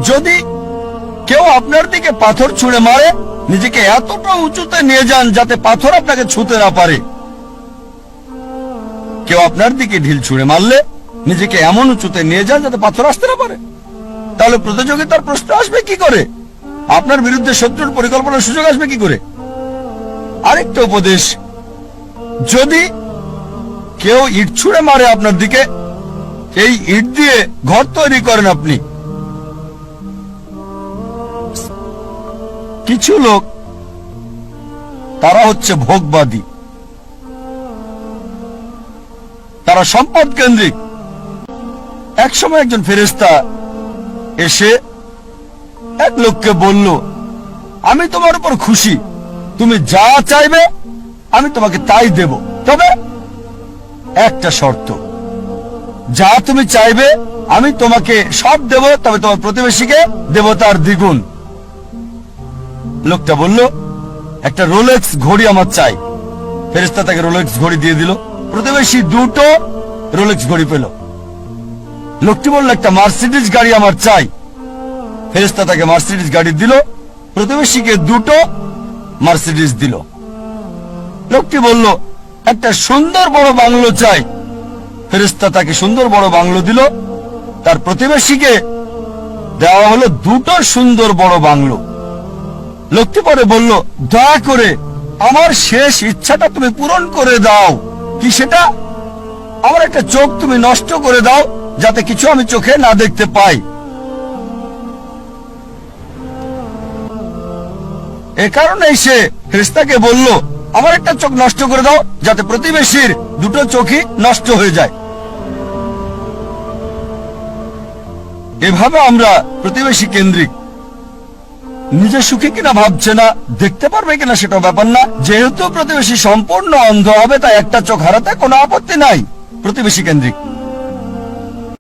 যদি কেউ আপনার দিকে পাথর ছুঁড়ে মারে, নিজেকে এতটা উঁচুতে নিয়ে যান যাতে পাথর আপনাকে ছুঁতে না পারে। কেউ আপনার দিকে ঢিল ছুঁড়ে মারলে নিজেকে এমন উঁচুতে নিয়ে যান যাতে পাথর আসতে না পারে। তাহলে প্রতিযোগিতার প্রশ্ন আসবে কি করে? আপনার বিরুদ্ধে শত্রুর পরিকল্পনার সুযোগ আসবে কি করে? আরেকটা উপদেশ, যদি কেউ ইট ছুঁড়ে মারে আপনার দিকে, এই ইট দিয়ে ঘর তৈরি করেন আপনি। কিছু লোক তারা হচ্ছে ভোগবাদী, তারা সম্পদ কেন্দ্রিক। একসময় একজন ফেরেশতা এসে এক লোককে বলল, আমি তোমার উপর খুশি, তুমি যা চাইবে আমি তোমাকে তাই দেব, তবে একটা শর্ত, যা তুমি চাইবে আমি তোমাকে সব দেব, তবে তোমার প্রতিবেশীকে দেব তার দ্বিগুণ। লোকটা বলল, একটা রোলেক্স ঘড়ি আমার চাই। ফেরেশতা তাকে রোলেক্স ঘড়ি দিয়ে দিল। প্রতিবেশী দুটো রোলেক্স ঘড়ি পেল। লোকটি বলল, একটা মার্সিডিজ গাড়ি আমার চাই। ফেরেশতা তাকে মার্সিডিজ গাড়ি দিল। প্রতিবেশীকে দুটো মার্সিডিজ দিল। লোকটি বলল, একটা সুন্দর বড় বাংলো চাই। ফেরেশতা তাকে সুন্দর বড় বাংলো দিল। তার প্রতিবেশীকে দেওয়া হলো দুটো সুন্দর বড় বাংলো। লোকটি পরে বলল, দয়া করে আমার শেষ ইচ্ছাটা তুমি পূরণ করে দাও। কি সেটা? আমার একটা চোখ তুমি নষ্ট করে দাও, যাতে কিছু আমি চোখে না দেখতে পাই। এ কারণেই সে ফেরেশতাকে বলল, আমার একটা চোখ নষ্ট করে দাও, যাতে প্রতিবেশীর দুটো চোখই নষ্ট হয়ে যায়। এভাবে আমরা প্রতিবেশী কেন্দ্রিক। নিজে সুখী কিনা ভাবছে না, দেখতে পারবে কিনা সেটা ব্যাপার না। যেহেতু প্রতিবেশী সম্পূর্ণ অন্ধ হবে, তাই একটা চোখ হারাতে কোনো আপত্তি নাই। প্রতিবেশী কেন্দ্রিক।